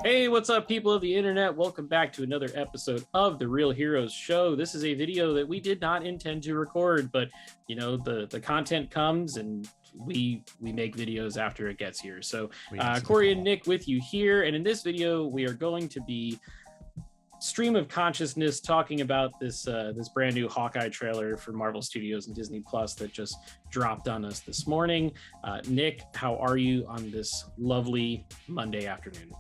Hey, what's up, people of the internet? Welcome back to another episode of the Real Heroes Show. This is a video that we did not intend to record, but the content comes and we make videos after it gets here. So Cory and Nick with you here, and in this video we are going to be stream of consciousness talking about this brand new Hawkeye trailer for Marvel Studios and Disney Plus that just dropped on us this morning. Nick, how are you on this lovely Monday afternoon?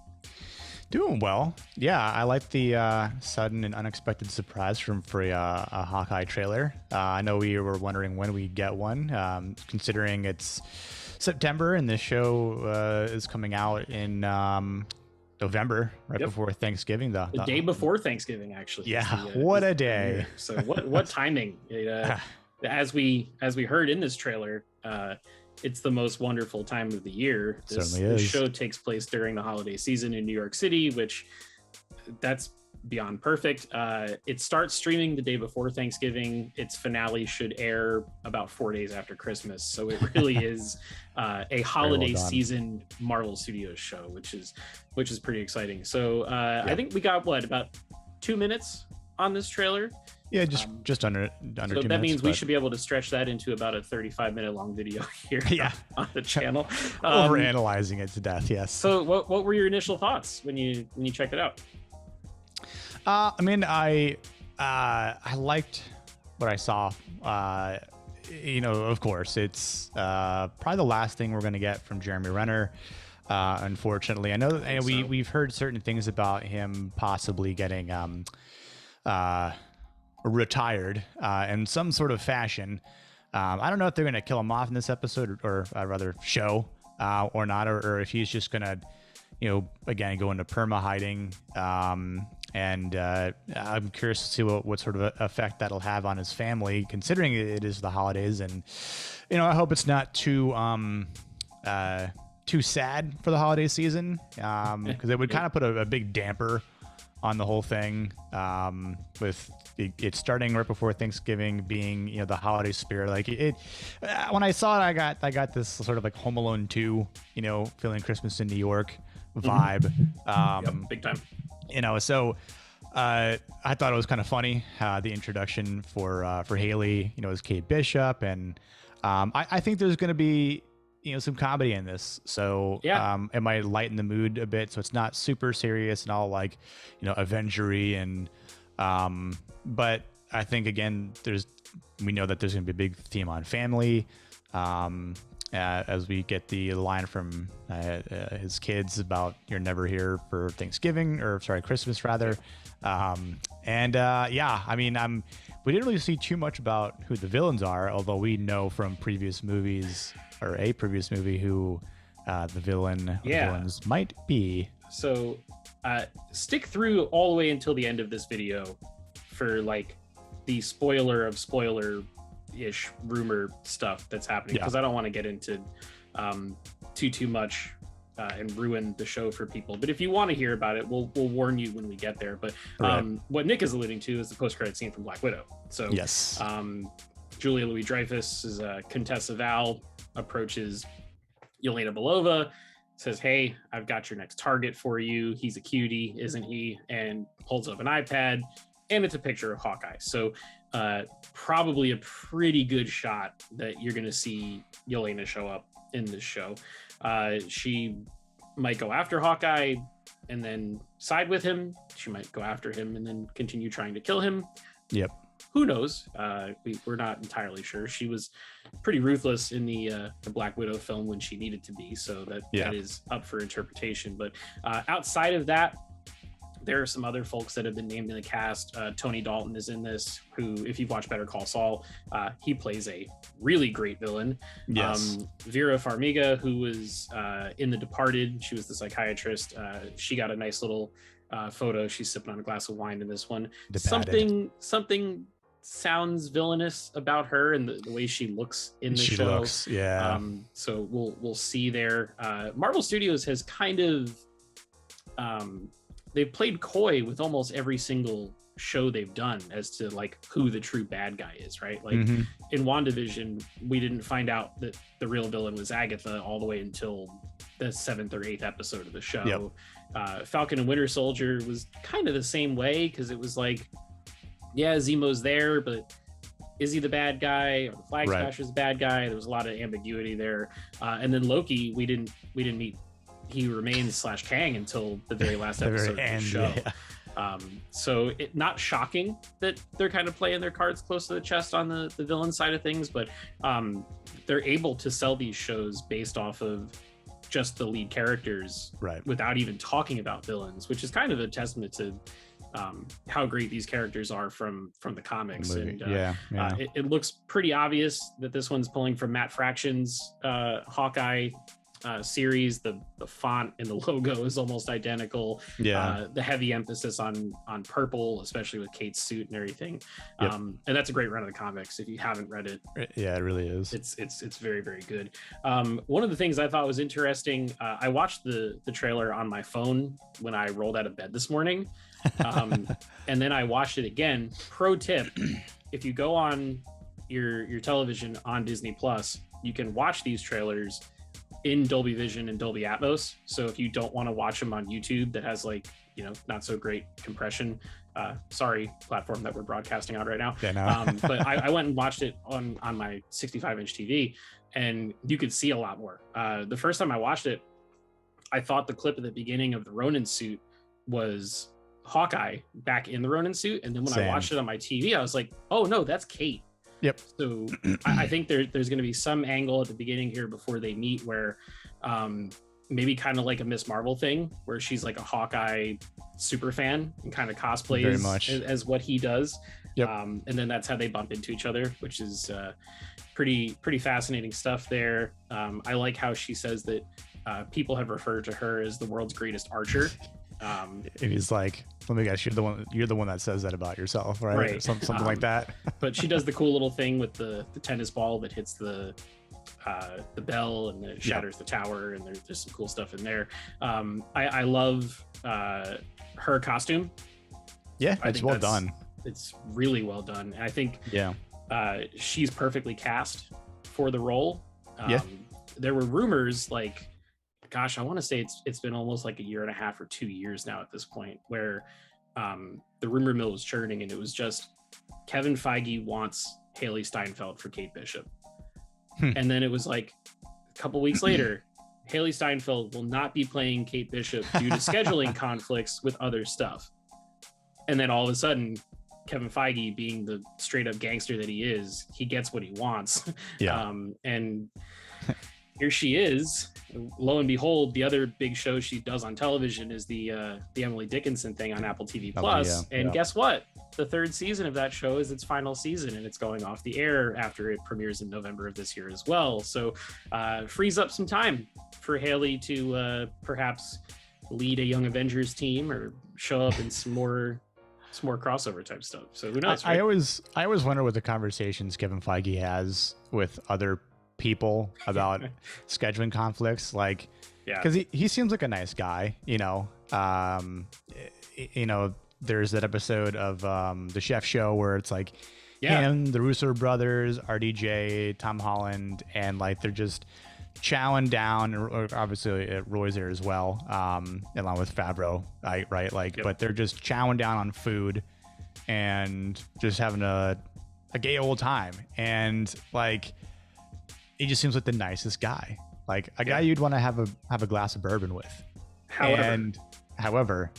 Doing well. Yeah, I like the sudden and unexpected surprise for a Hawkeye trailer. I know we were wondering when we'd get one, considering it's September and this show is coming out in November, right before Thanksgiving. The day before Thanksgiving, actually. Yeah, what a day. So what timing? As we heard in this trailer, it's the most wonderful time of the year. This show takes place during the holiday season in New York City, which that's beyond perfect. It starts streaming the day before Thanksgiving. Its finale should air about 4 days after Christmas. So it really is a holiday season Marvel Studios show, which is pretty exciting. So I think we got about 2 minutes on this trailer. Yeah, just under 2 minutes. So that means we should be able to stretch that into about a 35-minute long video here on the channel. Overanalyzing it to death, yes. So what were your initial thoughts when you checked it out? I liked what I saw. Of course, it's probably the last thing we're going to get from Jeremy Renner. Unfortunately, I know we've heard certain things about him possibly getting retired in some sort of fashion. I don't know if they're going to kill him off in this episode or rather show or not, or if he's just going to, again, go into perma hiding. And I'm curious to see what sort of effect that'll have on his family, considering it is the holidays. And, I hope it's not too sad for the holiday season, because it would kind of put a big damper on the whole thing, with it starting right before Thanksgiving, being the holiday spirit. Like when I saw it, I got this sort of like Home Alone 2, feeling Christmas in New York vibe. Big time. So I thought it was kind of funny, the introduction for Haley, as Kate Bishop, and I think there's going to be some comedy in this, so it might lighten the mood a bit, so it's not super serious and all like Avengery, and but I think again we know that there's going to be a big theme on family, as we get the line from his kids about "You're never here for Thanksgiving," or sorry, Christmas rather. We didn't really see too much about who the villains are, although we know from previous movies or a previous movie who the villains might be. So stick through all the way until the end of this video for like the spoiler of spoiler-ish rumor stuff that's happening, because I don't want to get into too much and ruin the show for people. But if you want to hear about it, we'll warn you when we get there. But what Nick is alluding to is the post-credit scene from Black Widow. So yes, Julia Louis-Dreyfus is Contessa Val approaches Yelena Belova, says, "Hey, I've got your next target for you. He's a cutie, isn't he?" And holds up an iPad, and it's a picture of Hawkeye. So probably a pretty good shot that you're going to see Yelena show up in this show. She might go after Hawkeye and then side with him. She might go after him and then continue trying to kill him. Yep. Who knows? We're not entirely sure. She was pretty ruthless in the Black Widow film when she needed to be, so that is up for interpretation. But outside of that, there are some other folks that have been named in the cast. Tony Dalton is in this, who, if you've watched Better Call Saul, he plays a really great villain. Yes. Vera Farmiga, who was in The Departed, she was the psychiatrist. She got a nice little photo. She's sipping on a glass of wine in this one. Something sounds villainous about her and the way she looks in the show. So we'll see there. Marvel Studios has kind of they've played coy with almost every single show they've done as to like who the true bad guy is, right? Like in WandaVision, we didn't find out that the real villain was Agatha all the way until the 7th or 8th episode of the show. Falcon and Winter Soldier was kind of the same way, because it was like, yeah, Zemo's there, but is he the bad guy, or the Flag Smasher's the bad guy? There was a lot of ambiguity there. And then Loki, we didn't meet He Remains / Kang until the very last episode of the show. So not shocking that they're kind of playing their cards close to the chest on the villain side of things, but they're able to sell these shows based off of just the lead characters, without even talking about villains, which is kind of a testament to how great these characters are from the comics. And it looks pretty obvious that this one's pulling from Matt Fraction's Hawkeye series. The font and the logo is almost identical. The heavy emphasis on purple, especially with Kate's suit and everything. And that's a great run of the comics. If you haven't read it, it really is. It's very, very good. One of the things I thought was interesting, I watched the trailer on my phone when I rolled out of bed this morning, and then I watched it again. Pro tip: if you go on your television on Disney Plus, you can watch these trailers in Dolby Vision and Dolby Atmos. So if you don't want to watch them on YouTube, that has not so great compression, sorry, platform that we're broadcasting on right now. But I went and watched it on my 65-inch TV, and you could see a lot more. The first time I watched it, I thought the clip at the beginning of the Ronin suit was Hawkeye back in the Ronin suit, and then when I watched it on my TV, I was like, oh no, that's Kate. So I think there's going to be some angle at the beginning here before they meet where maybe kind of like a Miss Marvel thing, where she's like a Hawkeye super fan and kind of cosplays as what he does. And then that's how they bump into each other, which is pretty fascinating stuff there. I like how she says that people have referred to her as the world's greatest archer. And he's like, let me guess, you're the one that says that about yourself, right? Something like that. But she does the cool little thing with the tennis ball that hits the bell and it shatters the tower, and there's some cool stuff in there. I love her costume. It's well done. It's really well done, and I think she's perfectly cast for the role. There were rumors, like, gosh, I want to say it's been almost like a year and a half or 2 years now at this point, where the rumor mill was churning, and it was just Kevin Feige wants Haley Steinfeld for Kate Bishop. And then it was like a couple weeks later, Haley Steinfeld will not be playing Kate Bishop due to scheduling conflicts with other stuff. And then all of a sudden, Kevin Feige, being the straight up gangster that he is, he gets what he wants. And here she is. Lo and behold, the other big show she does on television is the Emily Dickinson thing on Apple TV Plus. Guess what? The 3rd season of that show is its final season, and it's going off the air after it premieres in November of this year as well. So frees up some time for Haley to perhaps lead a Young Avengers team or show up in some more crossover type stuff. So who knows? Right? I always wonder what the conversations Kevin Feige has with other people about scheduling conflicts, like, because he seems like a nice guy, there's that episode of the Chef Show where it's like him, the Russo brothers, RDJ, Tom Holland, and like they're just chowing down, or obviously Roy's there as well, along with Favreau, right? Like, but they're just chowing down on food and just having a gay old time, and like, he just seems like the nicest guy, like a guy you'd want to have a glass of bourbon with. However,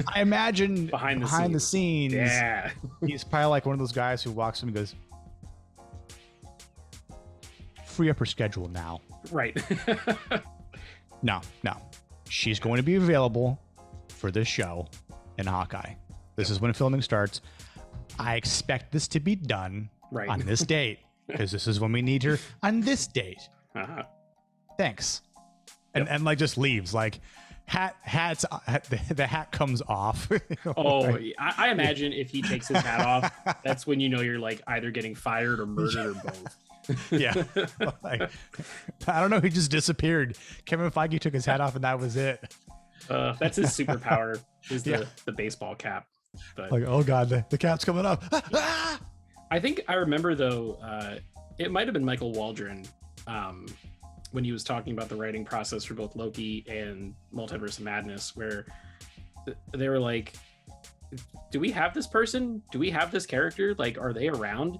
I imagine behind the scenes, he's probably like one of those guys who walks in and goes, free up her schedule now. Right. No. She's going to be available for this show in Hawkeye. This is when filming starts. I expect this to be done on this date, because this is when we need her on this date. Thanks. And like just leaves, like the hat comes off. I imagine if he takes his hat off, that's when you're like either getting fired or murdered or both. Like, I don't know, he just disappeared. Kevin Feige took his hat off and that was it. That's his superpower, is the baseball cap. But like, oh god, the cap's coming up. I think I remember though, it might have been Michael Waldron when he was talking about the writing process for both Loki and Multiverse of Madness, where they were like, do we have this person? Do we have this character? Like, are they around?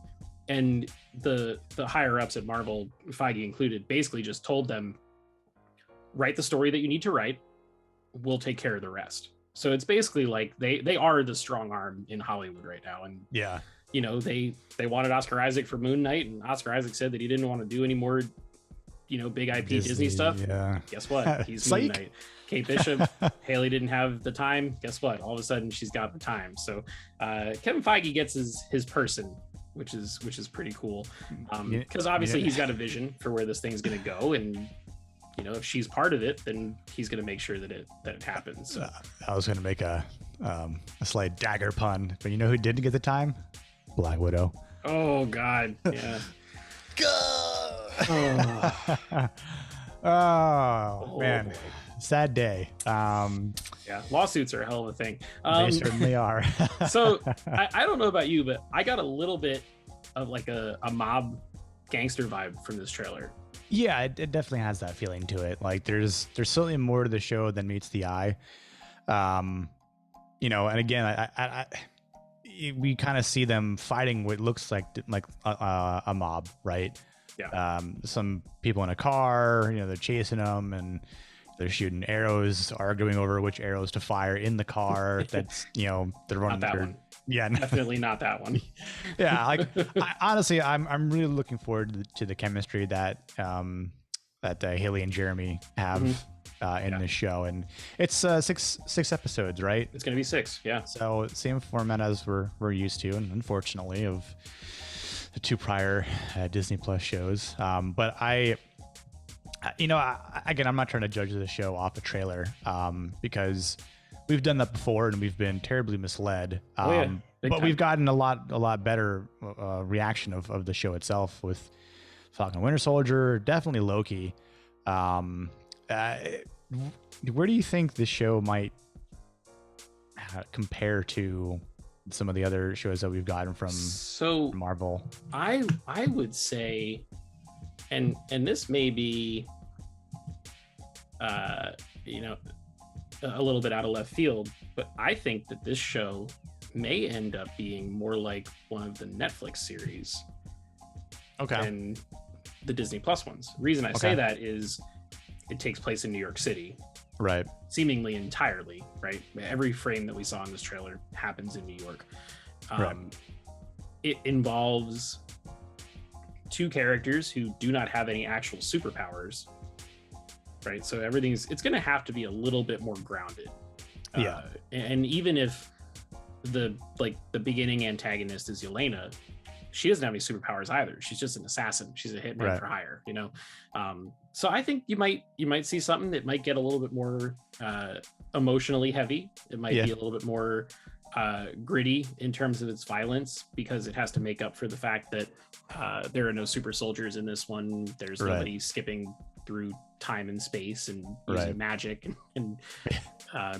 And the higher ups at Marvel, Feige included, basically just told them, write the story that you need to write. We'll take care of the rest. So it's basically like they are the strong arm in Hollywood right now. And yeah, you know, they wanted Oscar Isaac for Moon Knight, and Oscar Isaac said that he didn't want to do any more, you know, big IP Disney stuff. Yeah. Guess what? He's Moon Knight. Kate Bishop, Haley didn't have the time. Guess what? All of a sudden she's got the time. So Kevin Feige gets his person, which is pretty cool. Because obviously he's got a vision for where this thing's gonna go, and you know, if she's part of it, then he's gonna make sure that it happens. So. I was gonna make a slight dagger pun, but you know who didn't get the time? Black Widow. Oh God, yeah. Oh man, boy. Sad day. Yeah, lawsuits are a hell of a thing. They certainly are. So I don't know about you, but I got a little bit of like a mob gangster vibe from this trailer. Yeah, it definitely has that feeling to it. Like there's certainly more to the show than meets the eye. You know, and again, we kind of see them fighting what looks like a mob, right? Yeah. Some people in a car, you know, they're chasing them and they're shooting arrows, arguing over which arrows to fire in the car. That's, you know, they're running. Not that one. Yeah, definitely not that one. Yeah, like honestly, I'm really looking forward to the chemistry that Haley and Jeremy have in this show, and it's six episodes, right? It's gonna be 6, yeah. So same format as we're used to, and unfortunately of the 2 prior Disney Plus shows. But again, I'm not trying to judge the show off a trailer, because we've done that before and we've been terribly misled. But we've gotten a lot better reaction of the show itself with Falcon and Winter Soldier, definitely Loki. Where do you think the show might compare to some of the other shows that we've gotten from Marvel? I would say, and this may be, a little bit out of left field, but I think that this show may end up being more like one of the Netflix series than the Disney Plus ones. The reason I say that is it takes place in New York City, right? Seemingly entirely, right? Every frame that we saw in this trailer happens in New York. Right. It involves 2 characters who do not have any actual superpowers, right? So it's going to have to be a little bit more grounded. Yeah. And even if the beginning antagonist is Yelena, she doesn't have any superpowers either. She's just an assassin. She's a hitman for hire, you know? So I think you might see something that might get a little bit more emotionally heavy. It might be a little bit more gritty in terms of its violence, because it has to make up for the fact that there are no super soldiers in this one. There's nobody skipping through time and space and using magic and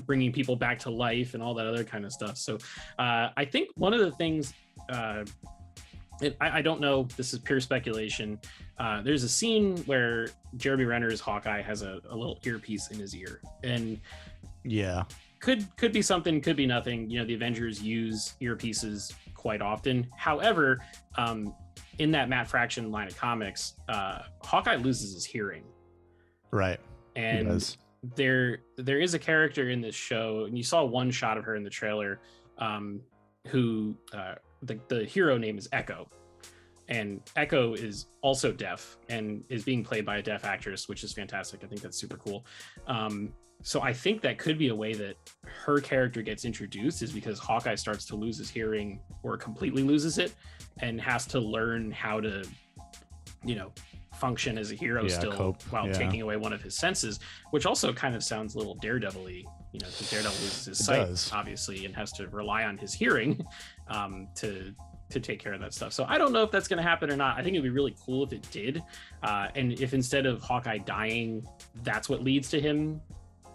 bringing people back to life and all that other kind of stuff. So I think one of the things, I don't know, this is pure speculation. There's a scene where Jeremy Renner's Hawkeye has a little earpiece in his ear, and could be something, could be nothing. You know, the Avengers use earpieces quite often. However, in that Matt Fraction line of comics, Hawkeye loses his hearing. Right. And there is a character in this show, and you saw one shot of her in the trailer, who the hero name is Echo. And Echo is also deaf and is being played by a deaf actress, which is fantastic. I think that's super cool. So I think that could be a way that her character gets introduced, is because Hawkeye starts to lose his hearing or completely loses it and has to learn how to, you know, function as a hero while taking away one of his senses, which also kind of sounds a little Daredevil-y, you know, because Daredevil loses his sight, obviously, and has to rely on his hearing to take care of that stuff. So I don't know if that's going to happen or not. I think it'd be really cool if it did. And if instead of Hawkeye dying, that's what leads to him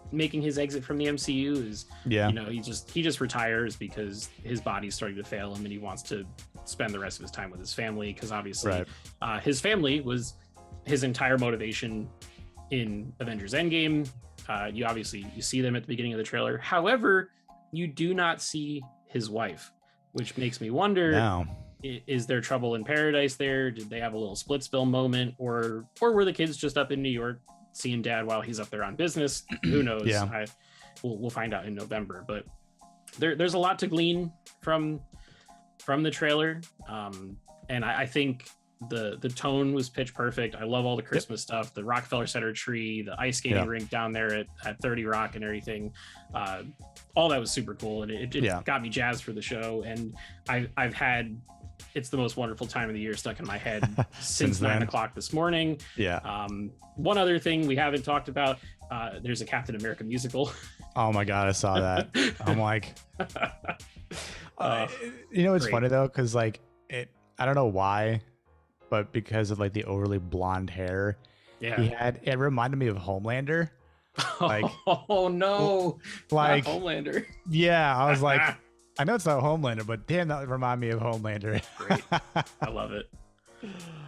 making his exit from the MCU, is, you know, he just retires because his body's starting to fail him and he wants to spend the rest of his time with his family, because obviously his family was his entire motivation in Avengers Endgame. You see them at the beginning of the trailer. However, you do not see his wife, which makes me wonder, is there trouble in paradise there? Did they have a little Splitsville moment, or were the kids just up in New York seeing dad while he's up there on business? Who knows? Yeah. We'll find out in November, but there's a lot to glean from the trailer. And I think the tone was pitch perfect. I love all the Christmas stuff, the Rockefeller Center tree, the ice skating rink down there at 30 Rock and everything. All that was super cool, and it got me jazzed for the show. And I've had It's the Most Wonderful Time of the Year stuck in my head since 9 o'clock this morning. One other thing we haven't talked about, there's a Captain America musical. Oh my god, I saw that. I'm like, it's great. Funny though, because like I don't know why, but because of like the overly blonde hair he had, it reminded me of Homelander. Like, oh no, like not Homelander. Yeah, I was like, I know it's not Homelander, but damn, that reminded me of Homelander. Great. I love it.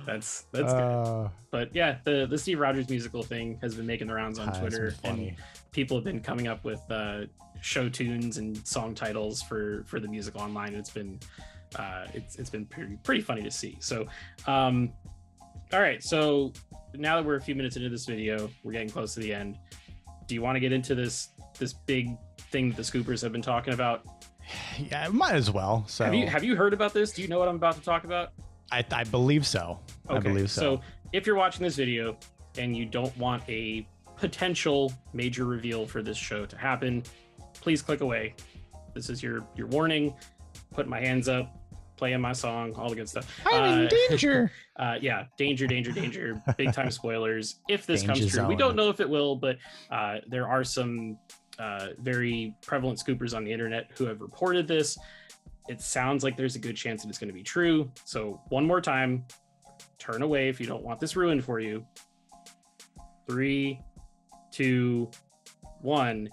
That's good. But yeah, the Steve Rogers musical thing has been making the rounds on Twitter, and people have been coming up with show tunes and song titles for the musical online. It's been pretty funny to see. So all right, so now that we're a few minutes into this video, we're getting close to the end. Do you want to get into this big thing that the Scoopers have been talking about? Yeah, might as well. So have you heard about this? Do you know what I'm about to talk about? I believe so. Okay. I believe so. So if you're watching this video and you don't want a potential major reveal for this show to happen, please click away. This is your warning. Putting my hands up, playing my song, all the good stuff. I'm in danger. Danger. Big time spoilers. If this comes true, we don't know if it will, but there are some very prevalent scoopers on the internet who have reported this. It sounds like there's a good chance that it's going to be true. So one more time, turn away if you don't want this ruined for you. 3, 2, 1.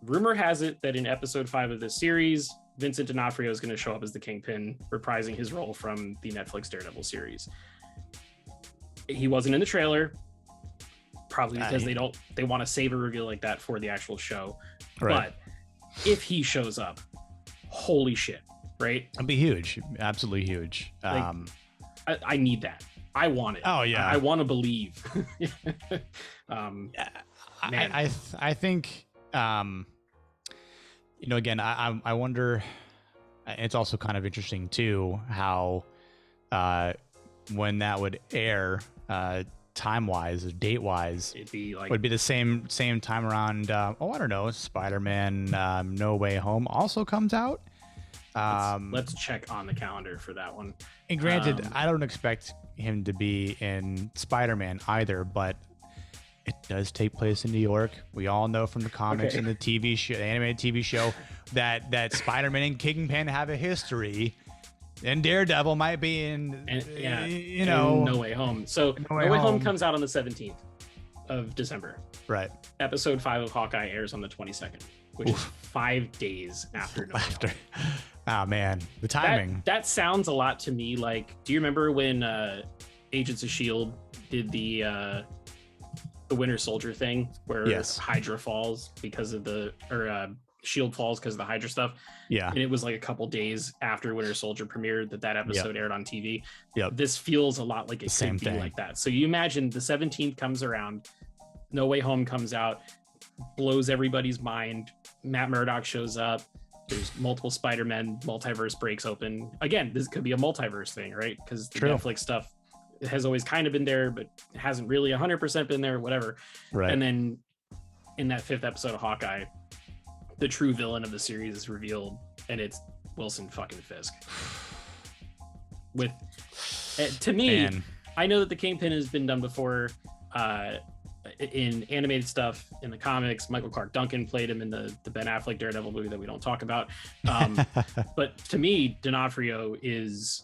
Rumor has it that in episode 5 of this series, Vincent D'Onofrio is going to show up as the Kingpin, reprising his role from the Netflix Daredevil series. He wasn't in the trailer, probably because they want to save a reveal like that for the actual show. Right. But if he shows up, holy shit, right? It'd be huge. Absolutely huge. I need that. I want it. Oh yeah. I want to believe. I think, again, I wonder, it's also kind of interesting too, how, when that would air, time-wise, date-wise, would be the same time around. I don't know. Spider-Man: No Way Home also comes out. Let's check on the calendar for that one. And granted, I don't expect him to be in Spider-Man either, but it does take place in New York. We all know from the comics and the TV show, the animated TV show, that Spider-Man and Kingpin have a history. And Daredevil might be in No Way Home. So No Way Home comes out on the 17th of December. Right. Episode 5 of Hawkeye airs on the 22nd, which is 5 days after No Way Home. Oh man, the timing. That sounds a lot to me like, do you remember when Agents of S.H.I.E.L.D. did the Winter Soldier thing where Hydra falls because of S.H.I.E.L.D. falls because of the Hydra stuff. Yeah. And it was like a couple days after Winter Soldier premiered that episode aired on TV. Yep. This feels a lot like it could be like that. So you imagine the 17th comes around, No Way Home comes out, blows everybody's mind. Matt Murdock shows up. There's multiple Spider-Men, multiverse breaks open. Again, this could be a multiverse thing, right? Because the Netflix stuff has always kind of been there, but hasn't really 100% been there, whatever. Right. And then in that 5th episode of Hawkeye, the true villain of the series is revealed, and it's Wilson fucking Fisk. To me, I know that the Kingpin has been done before in animated stuff, in the comics. Michael Clark Duncan played him in the Ben Affleck Daredevil movie that we don't talk about. But to me, D'Onofrio is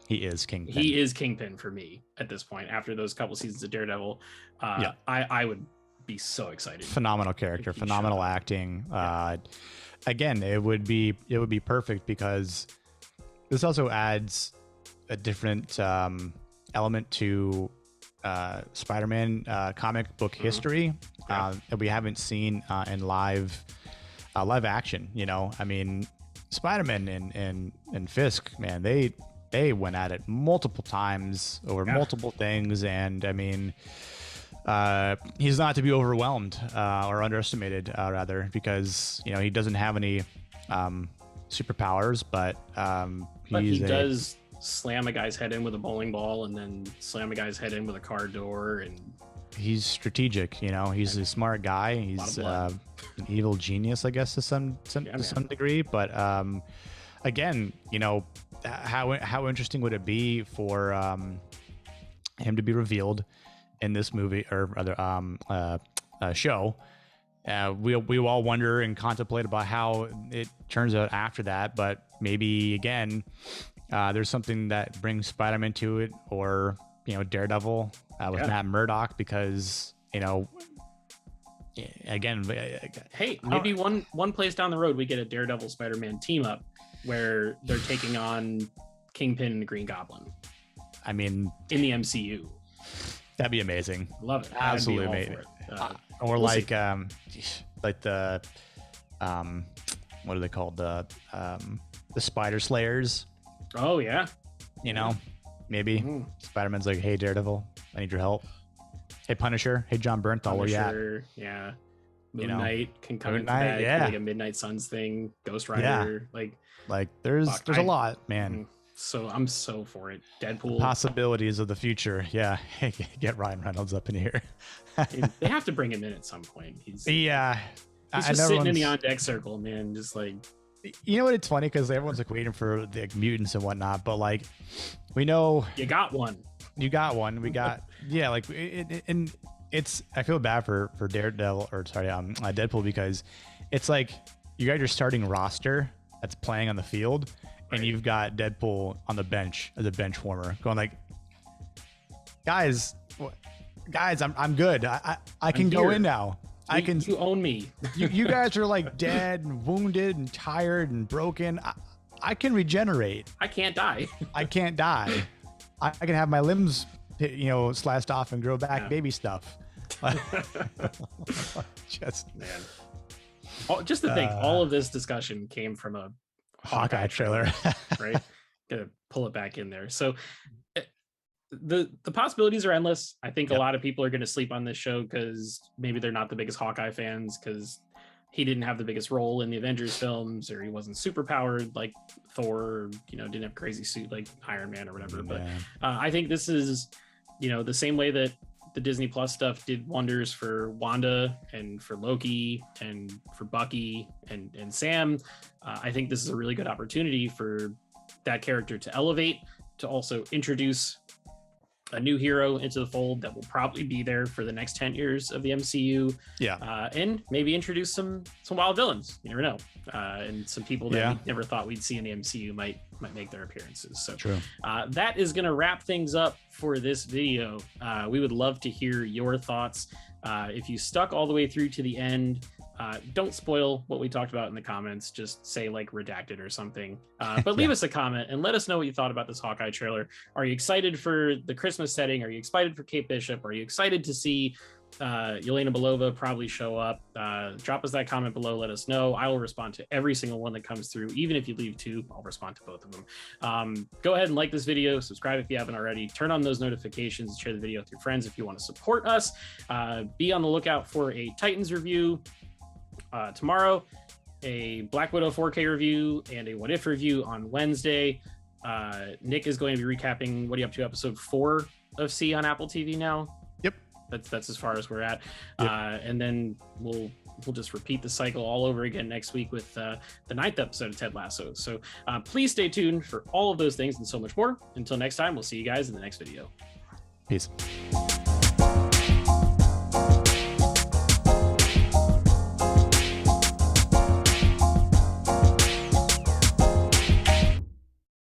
Kingpin. He is Kingpin for me at this point. After those couple seasons of Daredevil, I would be so excited. Phenomenal character, phenomenal acting. Again, it would be perfect because this also adds a different element to Spider-Man comic book history that we haven't seen in live action. You know, I mean, Spider-Man and Fisk, man, they went at it multiple times over multiple things, and I mean, he's not to be overwhelmed or underestimated, rather, because you know he doesn't have any superpowers, but he does slam a guy's head in with a bowling ball and then slam a guy's head in with a car door, and he's strategic. You know, he's a smart guy. He's an evil genius, I guess, to some degree. But again, you know, how interesting would it be for him to be revealed in this movie, or rather show? We all wonder and contemplate about how it turns out after that, but maybe again there's something that brings Spider-Man to it, or you know, Daredevil with Matt Murdock, because you know, again, hey, maybe one place down the road we get a Daredevil Spider-Man team up where they're taking on Kingpin and Green Goblin. I mean, in the MCU, that'd be amazing. Love it. Absolutely amazing. Or we'll like the what are they called, the Spider Slayers? Oh yeah, you know, maybe Spider-Man's like, hey Daredevil, I need your help. Hey Punisher, hey John Bernthal, where you at? Yeah, Moon Knight can come into that, like a Midnight Suns thing, Ghost Rider, like there's a lot, man. So I'm so for it. Deadpool, possibilities of the future. Yeah, get Ryan Reynolds up in here. They have to bring him in at some point. He's just sitting in the on deck circle, man. Just like, you know what? It's funny because everyone's like waiting for the mutants and whatnot, but like, we know you got one. We got like and it's, I feel bad for Deadpool, because it's like you got your starting roster that's playing on the field, and you've got Deadpool on the bench as a bench warmer, going like, guys, I'm good. I can go in now. You own me. you guys are like dead and wounded and tired and broken. I can regenerate. I can't die. I can't die. I can have my limbs, you know, sliced off and grow back baby stuff. Just to think, all of this discussion came from a Hawkeye trailer, right? Gotta pull it back in there. So the possibilities are endless. I think a lot of people are going to sleep on this show because maybe they're not the biggest Hawkeye fans, because he didn't have the biggest role in the Avengers films, or he wasn't super powered like Thor, or, you know, didn't have a crazy suit like Iron Man or whatever. But I think this is, you know, the same way that the Disney Plus stuff did wonders for Wanda and for Loki and for Bucky and Sam. I think this is a really good opportunity for that character to elevate, to also introduce a new hero into the fold that will probably be there for the next 10 years of the MCU. And maybe introduce some wild villains. You never know. And some people that we never thought we'd see in the MCU might make their appearances. So that is going to wrap things up for this video. We would love to hear your thoughts. If you stuck all the way through to the end, don't spoil what we talked about in the comments. Just say like redacted or something, but leave us a comment and let us know what you thought about this Hawkeye trailer. Are you excited for the Christmas setting? Are you excited for Kate Bishop? Are you excited to see Yelena Belova probably show up? Drop us that comment below. Let us know. I will respond to every single one that comes through. Even if you leave 2, I'll respond to both of them. Go ahead and like this video, subscribe if you haven't already, turn on those notifications, share the video with your friends if you want to support us. Be on the lookout for a Titans review tomorrow, a Black Widow 4K review, and a What If review on Wednesday. Nick is going to be recapping What Are You Up To episode 4 of C on Apple TV now. That's as far as we're at. And then we'll just repeat the cycle all over again next week with the 9th episode of Ted Lasso. So please stay tuned for all of those things and so much more. Until next time, we'll see you guys in the next video. Peace.